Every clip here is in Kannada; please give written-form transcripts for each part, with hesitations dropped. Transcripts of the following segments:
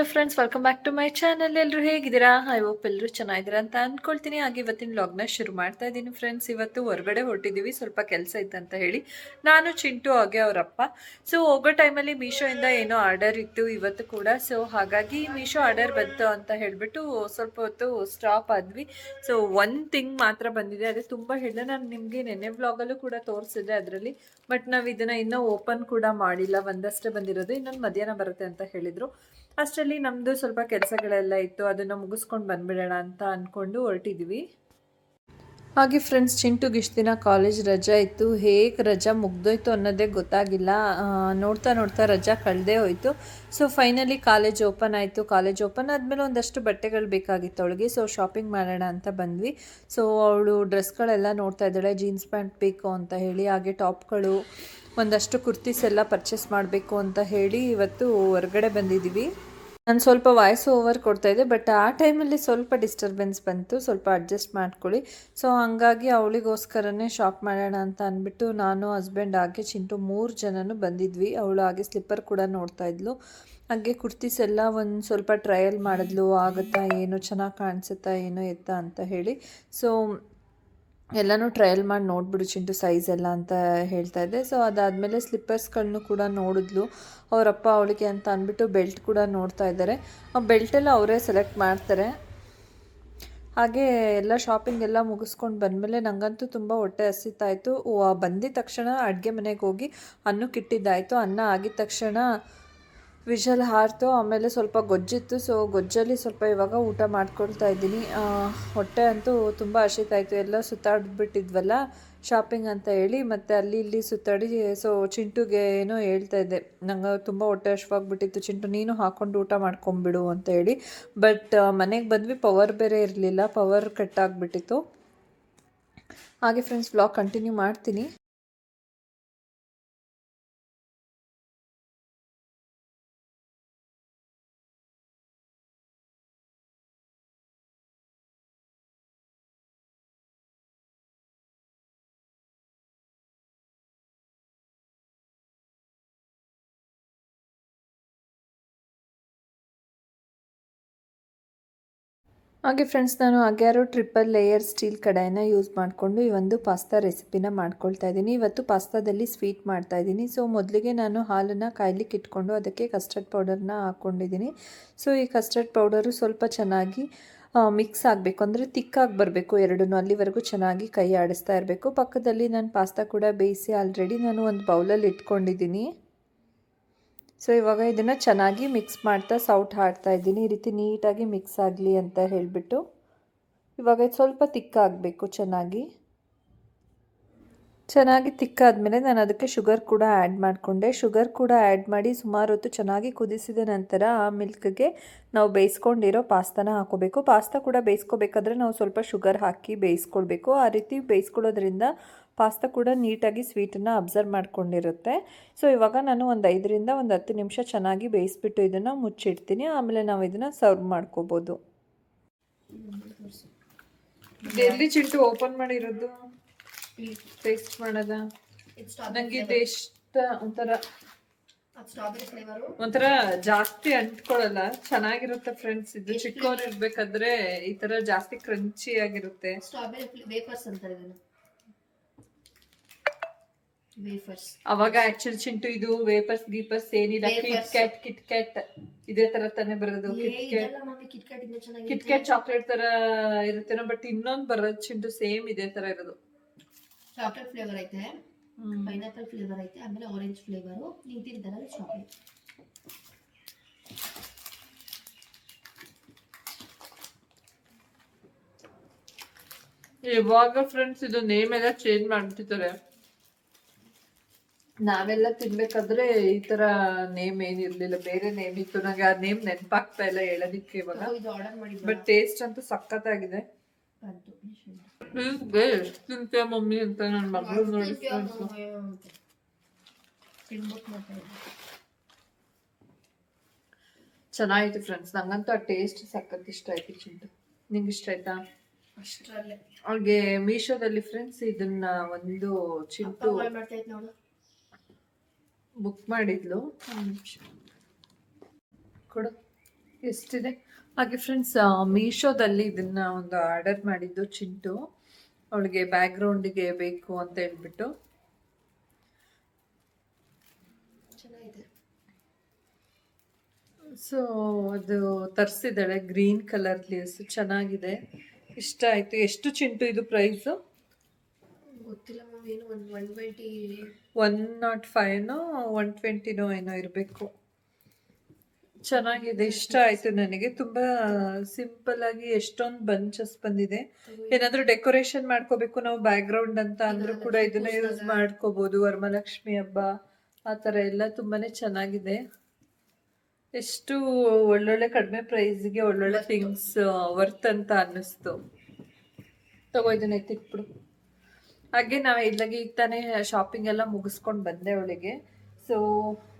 Hello friends, welcome back to my channel. ಎಲ್ಲರೂ ಹೇಗಿದ್ದೀರಾ? ಐ ಹೋಪ್ ಎಲ್ಲರೂ ಚೆನ್ನಾಗಿದ್ದೀರಾ ಅಂತ ಅಂದ್ಕೊಳ್ತೀನಿ. ಹಾಗೆ ಇವತ್ತಿನ ವ್ಲಾಗ್ನ ಶುರು ಮಾಡ್ತಾ ಇದ್ದೀನಿ ಫ್ರೆಂಡ್ಸ್. ಇವತ್ತು ಹೊರಗಡೆ ಹೊರಟಿದ್ದೀವಿ, ಸ್ವಲ್ಪ ಕೆಲಸ ಇತ್ತಂತ ಹೇಳಿ ನಾನು, ಚಿಂಟು ಹಾಗೆ ಅವರಪ್ಪ. ಸೊ ಹೋಗೋ ಟೈಮಲ್ಲಿ ಮೀಶೋಯಿಂದ ಏನೋ ಆರ್ಡರ್ ಇತ್ತು ಇವತ್ತು ಕೂಡ. ಸೊ ಹಾಗಾಗಿ ಮೀಶೋ ಆರ್ಡರ್ ಬಂತು ಅಂತ ಹೇಳಿಬಿಟ್ಟು ಸ್ವಲ್ಪ ಹೊತ್ತು ಸ್ಟಾಪ್ ಆದ್ವಿ. ಸೊ ಒಂದು ಥಿಂಗ್ ಮಾತ್ರ ಬಂದಿದೆ, ಅದೇ ತುಂಬ ಹೇಳಿದೆ. ನಾನು ನಿಮಗೆ ನೆನ್ನೆ ವ್ಲಾಗಲ್ಲೂ ಕೂಡ ತೋರಿಸಿದೆ ಅದರಲ್ಲಿ. ಬಟ್ ನಾವು ಇದನ್ನು ಇನ್ನೂ ಓಪನ್ ಕೂಡ ಮಾಡಿಲ್ಲ, ಒಂದಷ್ಟೇ ಬಂದಿರೋದು, ಇನ್ನೊಂದು ಮಧ್ಯಾಹ್ನ ಬರುತ್ತೆ ಅಂತ ಹೇಳಿದರು. ಅಷ್ಟರಲ್ಲಿ ನಮ್ಮದು ಸ್ವಲ್ಪ ಕೆಲಸಗಳೆಲ್ಲ ಇತ್ತು, ಅದನ್ನು ಮುಗಿಸ್ಕೊಂಡು ಬಂದ್ಬಿಡೋಣ ಅಂತ ಅಂದ್ಕೊಂಡು ಹೊರಟಿದ್ವಿ. ಹಾಗೆ ಫ್ರೆಂಡ್ಸ್, ಚಿಂಟುಗೆ ಇಷ್ಟು ದಿನ ಕಾಲೇಜ್ ರಜಾ ಇತ್ತು. ಹೇಗೆ ರಜಾ ಮುಗ್ದೋಯ್ತು ಅನ್ನೋದೇ ಗೊತ್ತಾಗಿಲ್ಲ. ನೋಡ್ತಾ ನೋಡ್ತಾ ರಜಾ ಕಳೆದೇ ಹೋಯಿತು. ಸೊ ಫೈನಲಿ ಕಾಲೇಜ್ ಓಪನ್ ಆಯಿತು. ಕಾಲೇಜ್ ಓಪನ್ ಆದಮೇಲೆ ಒಂದಷ್ಟು ಬಟ್ಟೆಗಳು ಬೇಕಾಗಿತ್ತು ಅವಳಿಗೆ. ಸೊ ಶಾಪಿಂಗ್ ಮಾಡೋಣ ಅಂತ ಬಂದ್ವಿ. ಸೊ ಅವಳು ಡ್ರೆಸ್ಗಳೆಲ್ಲ ನೋಡ್ತಾ ಇದ್ದಾಳೆ, ಜೀನ್ಸ್ ಪ್ಯಾಂಟ್ ಬೇಕು ಅಂತ ಹೇಳಿ. ಹಾಗೆ ಟಾಪ್ಗಳು, ಒಂದಷ್ಟು ಕುರ್ತೀಸ್ ಎಲ್ಲ ಪರ್ಚೇಸ್ ಮಾಡಬೇಕು ಅಂತ ಹೇಳಿ ಇವತ್ತು ಹೊರಗಡೆ ಬಂದಿದ್ದೀವಿ. ನಾನು ಸ್ವಲ್ಪ ವಾಯ್ಸ್ ಓವರ್ ಕೊಡ್ತಾಯಿದ್ದೆ, ಬಟ್ ಆ ಟೈಮಲ್ಲಿ ಸ್ವಲ್ಪ ಡಿಸ್ಟರ್ಬೆನ್ಸ್ ಬಂತು, ಸ್ವಲ್ಪ ಅಡ್ಜಸ್ಟ್ ಮಾಡ್ಕೊಳ್ಳಿ. ಸೊ ಹಾಗಾಗಿ ಅವಳಿಗೋಸ್ಕರನೇ ಶಾಪ್ ಮಾಡೋಣ ಅಂತ ಅಂದ್ಬಿಟ್ಟು ನಾನು, ಹಸ್ಬೆಂಡ್ ಹಾಗೆ ಚಿಂಟು 3 ಜನನು ಬಂದಿದ್ವಿ. ಅವಳು ಹಾಗೆ ಸ್ಲಿಪ್ಪರ್ ಕೂಡ ನೋಡ್ತಾ ಇದ್ಲು. ಹಾಗೆ ಕುರ್ತೀಸ್ ಎಲ್ಲ ಒಂದು ಸ್ವಲ್ಪ ಟ್ರಯಲ್ ಮಾಡಿದ್ಲು, ಆಗುತ್ತಾ ಏನು, ಚೆನ್ನಾಗಿ ಕಾಣಿಸುತ್ತಾ ಏನು ಎತ್ತಾ ಅಂತ ಹೇಳಿ. ಸೊ ಎಲ್ಲನೂ ಟ್ರಯಲ್ ಮಾಡಿ ನೋಡಿಬಿಡು ಚಿಂಟು ಸೈಜ್ ಎಲ್ಲ ಅಂತ ಹೇಳ್ತಾ ಇದ್ದೆ. ಸೊ ಅದಾದಮೇಲೆ ಸ್ಲಿಪ್ಪರ್ಸ್ಗಳನ್ನು ಕೂಡ ನೋಡಿದ್ಲು ಅವರಪ್ಪ ಅವಳಿಗೆ ಅಂತ ಅಂದ್ಬಿಟ್ಟು. ಬೆಲ್ಟ್ ಕೂಡ ನೋಡ್ತಾ ಇದ್ದಾರೆ. ಆ ಬೆಲ್ಟೆಲ್ಲ ಅವರೇ ಸೆಲೆಕ್ಟ್ ಮಾಡ್ತಾರೆ. ಹಾಗೆ ಎಲ್ಲ ಶಾಪಿಂಗ್ ಎಲ್ಲ ಮುಗಿಸ್ಕೊಂಡು ಬಂದಮೇಲೆ ನನಗಂತೂ ತುಂಬ ಹೊಟ್ಟೆ ಹಸಿತಾಯಿತು. ಬಂದಿದ್ದ ತಕ್ಷಣ ಅಡುಗೆ ಮನೆಗೆ ಹೋಗಿ ಅನ್ನಕ್ಕಿಟ್ಟಿದ್ದಾಯಿತು. ಅನ್ನ ಆಗಿದ ತಕ್ಷಣ ವಿಷಲ್ ಹಾರ್ತು. ಆಮೇಲೆ ಸ್ವಲ್ಪ ಗೊಜ್ಜಿತ್ತು. ಸೊ ಗೊಜ್ಜಲ್ಲಿ ಸ್ವಲ್ಪ ಇವಾಗ ಊಟ ಮಾಡ್ಕೊಳ್ತಾ ಇದ್ದೀನಿ. ಹೊಟ್ಟೆ ಅಂತೂ ತುಂಬ ಹಸಿತಾಯಿತು. ಎಲ್ಲ ಸುತ್ತಾಡ್ಬಿಟ್ಟಿದ್ವಲ್ಲ ಶಾಪಿಂಗ್ ಅಂತ ಹೇಳಿ, ಮತ್ತು ಅಲ್ಲಿ ಇಲ್ಲಿ ಸುತ್ತಾಡಿ. ಸೊ ಚಿಂಟುಗೆ ಏನೋ ಹೇಳ್ತಾ ಇದ್ದೆ, ನಂಗೆ ತುಂಬ ಹೊಟ್ಟೆ ಹಸಿವಾಗ್ಬಿಟ್ಟಿತ್ತು ಚಿಂಟು, ನೀನು ಹಾಕ್ಕೊಂಡು ಊಟ ಮಾಡ್ಕೊಂಬಿಡು ಅಂತ ಹೇಳಿ. ಬಟ್ ಮನೆಗೆ ಬಂದ್ವಿ, ಪವರ್ ಬೇರೆ ಇರಲಿಲ್ಲ, ಪವರ್ ಕಟ್ ಆಗಿಬಿಟ್ಟಿತ್ತು. ಹಾಗೆ ಫ್ರೆಂಡ್ಸ್, ವ್ಲಾಗ್ ಕಂಟಿನ್ಯೂ ಮಾಡ್ತೀನಿ. ಹಾಗೆ ಫ್ರೆಂಡ್ಸ್, ನಾನು ಅಗ್ಯಾರೋ ಟ್ರಿಪಲ್ ಲೇಯರ್ ಸ್ಟೀಲ್ ಕಡಾಯಿನ ಯೂಸ್ ಮಾಡಿಕೊಂಡು ಈ ಒಂದು ಪಾಸ್ತಾ ರೆಸಿಪಿನ ಮಾಡ್ಕೊಳ್ತಾ ಇದ್ದೀನಿ. ಇವತ್ತು ಪಾಸ್ತಾದಲ್ಲಿ ಸ್ವೀಟ್ ಮಾಡ್ತಾ ಇದ್ದೀನಿ. ಸೊ ಮೊದಲಿಗೆ ನಾನು ಹಾಲನ್ನು ಕಾಯ್ಲಿಕ್ಕೆ ಇಟ್ಕೊಂಡು ಅದಕ್ಕೆ ಕಸ್ಟರ್ಡ್ ಪೌಡರ್ನ ಹಾಕ್ಕೊಂಡಿದ್ದೀನಿ. ಸೊ ಈ ಕಸ್ಟರ್ಡ್ ಪೌಡರು ಸ್ವಲ್ಪ ಚೆನ್ನಾಗಿ ಮಿಕ್ಸ್ ಆಗಬೇಕು, ಅಂದರೆ ತಿಕ್ಕಾಗಿ ಬರಬೇಕು ಎರಡೂ. ಅಲ್ಲಿವರೆಗೂ ಚೆನ್ನಾಗಿ ಕೈ ಆಡಿಸ್ತಾ ಇರಬೇಕು. ಪಕ್ಕದಲ್ಲಿ ನಾನು ಪಾಸ್ತಾ ಕೂಡ ಬೇಯಿಸಿ ಆಲ್ರೆಡಿ ನಾನು ಒಂದು ಬೌಲಲ್ಲಿ ಇಟ್ಕೊಂಡಿದ್ದೀನಿ. ಸೊ ಇವಾಗ ಇದನ್ನು ಚೆನ್ನಾಗಿ ಮಿಕ್ಸ್ ಮಾಡ್ತಾ ಸೌಟ್ ಹಾಡ್ತಾ ಇದ್ದೀನಿ, ಈ ರೀತಿ ನೀಟಾಗಿ ಮಿಕ್ಸ್ ಆಗಲಿ ಅಂತ ಹೇಳಿಬಿಟ್ಟು. ಇವಾಗ ಇದು ಸ್ವಲ್ಪ ತಿಕ್ಕಾಗಬೇಕು. ಚೆನ್ನಾಗಿ ತಿಕ್ಕಾದ್ಮೇಲೆ ನಾನು ಅದಕ್ಕೆ ಶುಗರ್ ಕೂಡ ಆ್ಯಡ್ ಮಾಡಿಕೊಂಡೆ. ಶುಗರ್ ಕೂಡ ಆ್ಯಡ್ ಮಾಡಿ ಸುಮಾರು ಹೊತ್ತು ಚೆನ್ನಾಗಿ ಕುದಿಸಿದ ನಂತರ ಆ ಮಿಲ್ಕ್ಗೆ ನಾವು ಬೇಯಿಸ್ಕೊಂಡಿರೋ ಪಾಸ್ತಾನ ಹಾಕೋಬೇಕು. ಪಾಸ್ತಾ ಕೂಡ ಬೇಯಿಸ್ಕೋಬೇಕಾದ್ರೆ ನಾವು ಸ್ವಲ್ಪ ಶುಗರ್ ಹಾಕಿ ಬೇಯಿಸ್ಕೊಳ್ಬೇಕು. ಆ ರೀತಿ ಬೇಯಿಸ್ಕೊಳ್ಳೋದ್ರಿಂದ ಪಾಸ್ತಾ ಕೂಡ ನೀಟಾಗಿ ಸ್ವೀಟನ್ನು ಅಬ್ಸರ್ವ್ ಮಾಡ್ಕೊಂಡಿರುತ್ತೆ. ಸೊ ಇವಾಗ ನಾನು ಒಂದು 5ರಿಂದ 10 ನಿಮಿಷ ಚೆನ್ನಾಗಿ ಬೇಯಿಸ್ಬಿಟ್ಟು ಇದನ್ನು ಮುಚ್ಚಿಡ್ತೀನಿ. ಆಮೇಲೆ ನಾವು ಇದನ್ನು ಸರ್ವ್ ಮಾಡ್ಕೋಬೋದು. ಎಲ್ಲಿ ಚಿಂಟು ಓಪನ್ ಮಾಡಿರೋದು ಟೇಸ್ಟ್ ಮಾಡೋದ? ನನಗೆ ಇದು ಇಷ್ಟ. ಒಂಥರ ಜಾಸ್ತಿ ಅಂಟ್ಕೊಳ್ಳಲ್ಲ, ಚೆನ್ನಾಗಿರುತ್ತೆ ಫ್ರೆಂಡ್ಸ್. ಇದು ಚಿಕ್ಕವ್ರು ಇರ್ಬೇಕಾದ್ರೆ ಈ ತರ ಜಾಸ್ತಿ ಕ್ರಂಚಿ ಆಗಿರುತ್ತೆ. ಅವಾಗ ಆಕ್ಚುಲಿ ಚಿಂಟು ಇದು ವೇಫರ್ಸ್ ಗೀಪರ್ಸ್ ಏನಿಲ್ಲ, ಕಿಟ್ ಕ್ಯಾಟ್ ಇದೇ ತರ ತಾನೇ ಬರೋದು. ಕಿಟ್ ಕ್ಯಾಟ್ ಚಾಕ್ಲೇಟ್ ತರ ಇರುತ್ತೇನೋ, ಬಟ್ ಇನ್ನೊಂದು ಬರೋದು ಚಿಂಟು ಸೇಮ್ ಇದೇ ತರ ಇರೋದು. ಚಾಕ್ಲೇಟ್ ಫ್ಲೇವರ್ ಐತೆ, ಪೈನಾಪಲ್ ಫ್ಲೇವರ್ ಐತೆ, ಆಮೇಲೆ ಆರೆಂಜ್ ಫ್ಲೇವರು, ನಿಂತಿದ್ದಾರಲ್ಲ ಚಾಕ್ಲೇಟ್. ಇವಾಗ ಫ್ರೆಂಡ್ಸ್ ಇದು ನೇಮ್ ಎಲ್ಲ ಚೇಂಜ್ ಮಾಡ್ತಿದ್ದಾರೆ. ನಾವೆಲ್ಲ ತಿನ್ಬೇಕಾದ್ರೆ ಈ ತರ ನೇಮ್ ಏನಿರ್ಲಿಲ್ಲ, ಬೇರೆ ನೇಮ್ ಇತ್ತು. ನಂಗೆ ಆ ನೇಮ್ ನೆನಪಾಗ್ತಾ ಇಲ್ಲ ಹೇಳೋದಿಕ್ಕೆ ಇವಾಗ. ಬಟ್ ಟೇಸ್ಟ್ ಅಂತೂ ಸಖತ್ತಾಗಿದೆ. ಎಷ್ಟು ತಿಂತೀಯ ಮಮ್ಮಿ ಅಂತ ನನ್ನ ಮಗಳು ನೋಡಿ. ಚೆನ್ನಾಗಿತ್ತು ಫ್ರೆಂಡ್ಸ್, ನಂಗಂತೂ ಆ ಟೇಸ್ಟ್ ಸಖತ್ ಇಷ್ಟ ಆಯ್ತು. ಚಿಂಟು, ನಿಂಗೆ ಇಷ್ಟ ಆಯ್ತಾ? ಅವ್ರಿಗೆ ಮೀಶೋದಲ್ಲಿ ಫ್ರೆಂಡ್ಸ್ ಇದನ್ನ ಒಂದು ಚಿಂಟು ಬುಕ್ ಮಾಡಿದ್ಲು. ಕೊಡು. ಎಷ್ಟಿದೆ. ಹಾಗೆ ಫ್ರೆಂಡ್ಸ್, ಮೀಶೋದಲ್ಲಿ ಇದನ್ನ ಒಂದು ಆರ್ಡರ್ ಮಾಡಿದ್ದು ಚಿಂಟು, ಅವಳಿಗೆ ಬ್ಯಾಕ್ಗ್ರೌಂಡಿಗೆ ಬೇಕು ಅಂತ ಹೇಳ್ಬಿಟ್ಟು. ಚೆನ್ನಾಗಿದೆ. ಸೊ ಅದು ತರಿಸಿದ್ದಾಳೆ, ಗ್ರೀನ್ ಕಲರ್ ಲೇಸ್ ಚೆನ್ನಾಗಿದೆ, ಇಷ್ಟ ಆಯಿತು. ಎಷ್ಟು ಚಿಂಟು ಇದು ಪ್ರೈಸು? ಗೊತ್ತಿಲ್ಲ ಮ್ಯಾಮ್, ಏನು 120 105ನೋ 120ನೋ ಏನೋ ಇರಬೇಕು. ಚೆನ್ನಾಗಿದೆ, ಇಷ್ಟ ಆಯಿತು ನನಗೆ. ತುಂಬ ಸಿಂಪಲ್ ಆಗಿ ಎಷ್ಟೊಂದು ಬಂಚಸ್ ಬಂದಿದೆ. ಏನಾದರೂ ಡೆಕೋರೇಷನ್ ಮಾಡ್ಕೋಬೇಕು ನಾವು ಬ್ಯಾಕ್ಗ್ರೌಂಡ್ ಅಂತ ಅಂದರೂ ಕೂಡ ಇದನ್ನ ಯೂಸ್ ಮಾಡ್ಕೋಬೋದು. ವರಮಹಾಲಕ್ಷ್ಮಿ ಹಬ್ಬ ಆ ಥರ ಎಲ್ಲ ತುಂಬಾ ಚೆನ್ನಾಗಿದೆ. ಎಷ್ಟು ಒಳ್ಳೊಳ್ಳೆ ಕಡಿಮೆ ಪ್ರೈಸ್ಗೆ ಒಳ್ಳೊಳ್ಳೆ ಥಿಂಗ್ಸ್ ವರ್ತ್ ಅಂತ ಅನ್ನಿಸ್ತು. ತಗೋ ಇದನ್ನ ಎತ್ತಿಟ್ಬಿಡು. ಹಾಗೆ ನಾವು ಇಲ್ಲಾಗೆ ಈಗ ತಾನೇ ಶಾಪಿಂಗ್ ಎಲ್ಲ ಮುಗಿಸ್ಕೊಂಡು ಬಂದೆ ಅವಳಿಗೆ. ಸೊ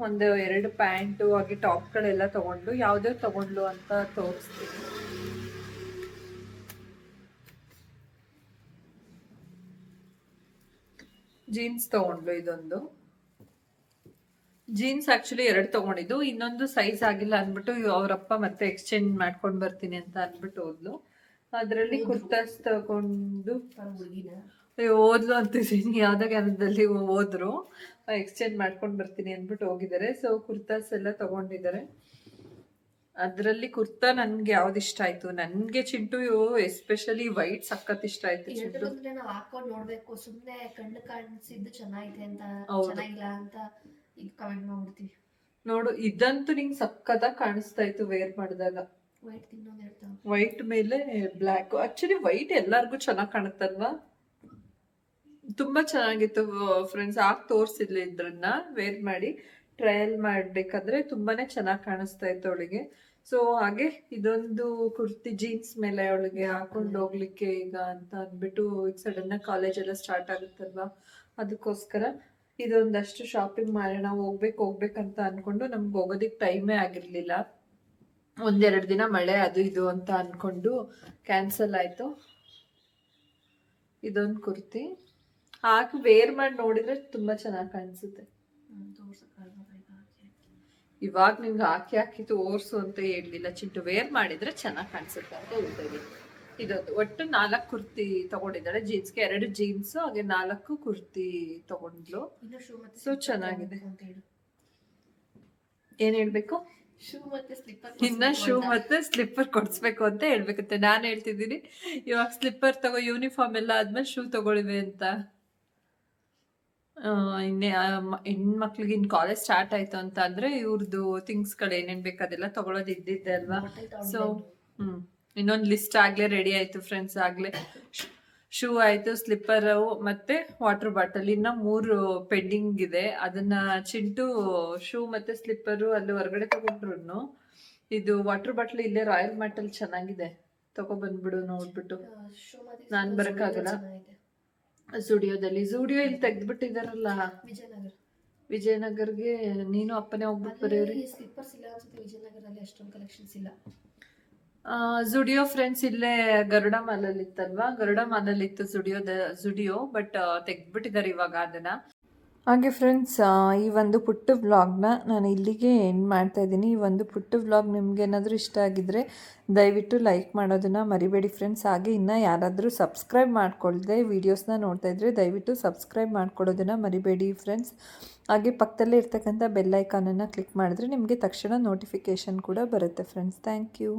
ಒಂದು 2 ಪ್ಯಾಂಟು ಹಾಗೆ ಟಾಪ್ಗಳೆಲ್ಲ ತೊಗೊಂಡು, ಯಾವುದೇ ತೊಗೊಂಡ್ಲು ಅಂತ ತೋರಿಸ್ತೀನಿ. ಜೀನ್ಸ್ ತೊಗೊಂಡ್ಲು, ಇದೊಂದು ಜೀನ್ಸ್ ಆ್ಯಕ್ಚುಲಿ 2 ತೊಗೊಂಡಿದ್ದು, ಇನ್ನೊಂದು ಸೈಜ್ ಆಗಿಲ್ಲ ಅಂದ್ಬಿಟ್ಟು ಅವರಪ್ಪ ಮತ್ತೆ ಎಕ್ಸ್ಚೇಂಜ್ ಮಾಡ್ಕೊಂಡು ಬರ್ತೀನಿ ಅಂತ ಅಂದ್ಬಿಟ್ಟು ಹೋದ್ಲು. ಅದರಲ್ಲಿ ಕುರ್ತಾಸ್ ತಗೊಂಡು ಓದ್ಲು ಅಂತಿದ್ದೀನಿ, ಯಾವುದೋ ಕಾರಣದಲ್ಲಿ ಹೋದ್ರು, ಎಕ್ಸ್ಚೇಂಜ್ ಮಾಡ್ಕೊಂಡು ಬರ್ತೀನಿ ಅಂದ್ಬಿಟ್ಟು ಹೋಗಿದ್ದಾರೆ. ಸೊ ಕುರ್ತಾಸ್ ಎಲ್ಲ ತಗೊಂಡಿದ್ದಾರೆ. ಅದರಲ್ಲಿ ಕುರ್ತಾ ನನ್ಗೆ ಯಾವ್ದು ಇಷ್ಟ ಆಯ್ತು, ನನ್ಗೆ ಚಿಂಟು ಎಸ್ಪೆಷಲಿ ವೈಟ್ ಸಖತ್ ಇಷ್ಟ ಆಯ್ತು. ಚಿಂಟು ನಾವು ಹಾಕೊಂಡು ನೋಡ್ಬೇಕು, ಸುಮ್ಮನೆ ಕಣ್ಣು ಕಾಣಿಸಿದ್ದು ಚೆನ್ನಾಗಿದೆ ಅಂತ ಚೆನ್ನಾಗಿಲ್ಲ ಅಂತ ಈಗ ಕಮೆಂಟ್ ಮಾಡ್ಬಿಡ್ತೀವಿ. ನೋಡು, ಇದಂತೂ ನಿಂಗೆ ಸಖತ್ತಾಗಿ ಕಾಣಿಸ್ತಾ ಇತ್ತು ವೇರ್ ಮಾಡಿದಾಗ. ವೈಟ್ ಮೇಲೆ ಬ್ಲ್ಯಾಕ್, ಆಕ್ಚುಲಿ ವೈಟ್ ಎಲ್ಲರಿಗೂ ಚೆನ್ನಾಗಿ ಕಾಣುತ್ತಲ್ವಾ, ತುಂಬಾ ಚೆನ್ನಾಗಿತ್ತು ಫ್ರೆಂಡ್ಸ್. ಆಗ ತೋರಿಸಿದ್ಲು ಇದ್ರನ್ನ ವೇರ್ ಮಾಡಿ ಟ್ರಯಲ್ ಮಾಡ್ಬೇಕಾದ್ರೆ ತುಂಬಾನೇ ಚೆನ್ನಾಗಿ ಕಾಣಿಸ್ತಾ ಇತ್ತು ಅವಳಿಗೆ. ಸೊ ಹಾಗೆ ಇದೊಂದು ಕುರ್ತಿ ಜೀನ್ಸ್ ಮೇಲೆ ಅವಳಿಗೆ ಹಾಕೊಂಡು ಹೋಗ್ಲಿಕ್ಕೆ ಈಗ ಅಂತ ಅಂದ್ಬಿಟ್ಟು, ಈಗ ಸಡನ್ ಆಗಿ ಕಾಲೇಜ್ ಎಲ್ಲ ಸ್ಟಾರ್ಟ್ ಆಗುತ್ತಲ್ವಾ, ಅದಕ್ಕೋಸ್ಕರ ಇದೊಂದಷ್ಟು ಶಾಪಿಂಗ್ ಮಾಡೋಣ, ಹೋಗ್ಬೇಕಂತ ಅನ್ಕೊಂಡು ನಮ್ಗೆ ಹೋಗೋದಿಕ್ ಟೈಮೇ ಆಗಿರ್ಲಿಲ್ಲ. 1-2 ದಿನ ಮಳೆ ಅದು ಇದು ಅಂತ ಅನ್ಕೊಂಡು ಕ್ಯಾನ್ಸಲ್ ಆಯ್ತು. ಇದೊಂದು ಕುರ್ತಿ ಹಾಕಿ ವೇರ್ ಮಾಡಿ ನೋಡಿದ್ರೆ ತುಂಬಾ ಚೆನ್ನಾಗಿ ಕಾಣಿಸುತ್ತೆ. ಇವಾಗ ನಿಮ್ಗೆ ಹಾಕಿ ತೋರ್ಸು ಅಂತ ಹೇಳಲಿಲ್ಲ ಚಿಂಟು, ವೇರ್ ಮಾಡಿದ್ರೆ ಚೆನ್ನಾಗಿ ಕಾಣಿಸುತ್ತೆ ಅಂತ ಹೇಳ್ತಾ. ಇದೊಂದು ಒಟ್ಟು 4 ಕುರ್ತಿ ತಗೊಂಡಿದ್ದಾಳೆ ಜೀನ್ಸ್ಗೆ, 2 ಜೀನ್ಸ್ ಹಾಗೆ 4 ಕುರ್ತಿ ತಗೊಂಡ್ಲು. ಸೊ ಚೆನ್ನಾಗಿದೆ. ಏನ್ ಹೇಳ್ಬೇಕು? ಇನ್ನ ಶೂ ಮತ್ತೆ ಸ್ಲಿಪ್ಪರ್ ಕೊಡ್ಸ್ಬೇಕು ಅಂತ ಹೇಳ್ಬೇಕಂತೆ. ನಾನು ಹೇಳ್ತಿದ್ದೀನಿ ಇವಾಗ ಸ್ಲಿಪ್ಪರ್ ತಗೋ, ಯೂನಿಫಾರ್ಮ್ ಎಲ್ಲ ಆದ್ಮೇಲೆ ಶೂ ತಗೊಳ್ಳಿವೆ ಅಂತ. ಇನ್ನೇ ಹೆಣ್ಮಕ್ಳಿಗೆ ಇನ್ನು ಕಾಲೇಜ್ ಸ್ಟಾರ್ಟ್ ಆಯ್ತು ಅಂತ ಅಂದ್ರೆ ಇವ್ರದ್ದು ಥಿಂಗ್ಸ್ಗಳು ಏನೇನು ಬೇಕು ಅದೆಲ್ಲ ತಗೊಳ್ಳೋದು ಇದ್ದಿದ್ದೆ ಅಲ್ವಾ. ಸೊ ಇನ್ನೊಂದು ಲಿಸ್ಟ್ ಆಗ್ಲೇ ರೆಡಿ ಆಯ್ತು ಫ್ರೆಂಡ್ಸ್. ಆಗ್ಲೇ ಶೂ ಆಯ್ತು, ಸ್ಲಿಪ್ಪರ್ ಮತ್ತೆ ವಾಟರ್ ಬಾಟಲ್, ಇನ್ನ 3 ಪೆಂಡಿಂಗ್ ಇದೆ. ಅದನ್ನ ಚಿಂಟು ಶೂ ಮತ್ತೆ ಸ್ಲಿಪ್ಪರು ಅಲ್ಲಿ ಹೊರಗಡೆ ತಗೊಂಡ್ರು. ಇದು ವಾಟರ್ ಬಾಟಲ್ ಇಲ್ಲೇ ರಾಯಲ್ ಮಾರ್ಟಲ್ಲಿ ಚೆನ್ನಾಗಿದೆ, ತಗೋ ಬಂದ್ಬಿಡು ನೋಡ್ಬಿಟ್ಟು. ನಾನ್ ಬರಕ್ಕಾಗಲ್ಲ. ಜುಡಿಯೋದಲ್ಲಿ, ಜುಡಿಯೋ ಇಲ್ಲಿ ತೆಗ್ದ್ಬಿಟ್ಟಿದಾರಲ್ಲ ವಿಜಯನಗರ್ಗೆ, ನೀನು ಅಪ್ಪನೇ ಹೋಗ್ಬಿಟ್ಟು ಬರೀವ್ರಿ. ಜುಡಿಯೋ ಫ್ರೆಂಡ್ಸ್ ಇಲ್ಲೇ ಗರುಡ ಮಾಲಲ್ಲಿ ಇತ್ತಲ್ವಾ, ಗರುಡ ಮಾಲಲ್ಲಿ ಇತ್ತು ಜುಡಿಯೋ, ಬಟ್ ತೆಗ್ದ್ಬಿಟ್ಟಿದ್ದಾರೆ ಇವಾಗ ಅದನ್ನ. ಹಾಗೆ ಫ್ರೆಂಡ್ಸ್, ಈ ಒಂದು ಪುಟ್ಟ ವ್ಲಾಗ್ನ ನಾನು ಇಲ್ಲಿಗೆ ಎಂಡ್ ಮಾಡ್ತಾ ಇದ್ದೀನಿ. ಈ ಒಂದು ಪುಟ್ಟ ವ್ಲಾಗ್ ನಿಮ್ಗೇನಾದರೂ ಇಷ್ಟ ಆಗಿದ್ದರೆ ದಯವಿಟ್ಟು ಲೈಕ್ ಮಾಡೋದನ್ನು ಮರಿಬೇಡಿ ಫ್ರೆಂಡ್ಸ್. ಹಾಗೆ ಇನ್ನೂ ಯಾರಾದರೂ ಸಬ್ಸ್ಕ್ರೈಬ್ ಮಾಡ್ಕೊಳ್ದೆ ವೀಡಿಯೋಸ್ನ ನೋಡ್ತಾ ಇದ್ದರೆ ದಯವಿಟ್ಟು ಸಬ್ಸ್ಕ್ರೈಬ್ ಮಾಡ್ಕೊಳ್ಳೋದನ್ನು ಮರಿಬೇಡಿ ಫ್ರೆಂಡ್ಸ್. ಹಾಗೆ ಪಕ್ಕದಲ್ಲೇ ಇರ್ತಕ್ಕಂಥ ಬೆಲ್ ಐಕಾನನ್ನು ಕ್ಲಿಕ್ ಮಾಡಿದ್ರೆ ನಿಮಗೆ ತಕ್ಷಣ ನೋಟಿಫಿಕೇಷನ್ ಕೂಡ ಬರುತ್ತೆ ಫ್ರೆಂಡ್ಸ್. Thank you.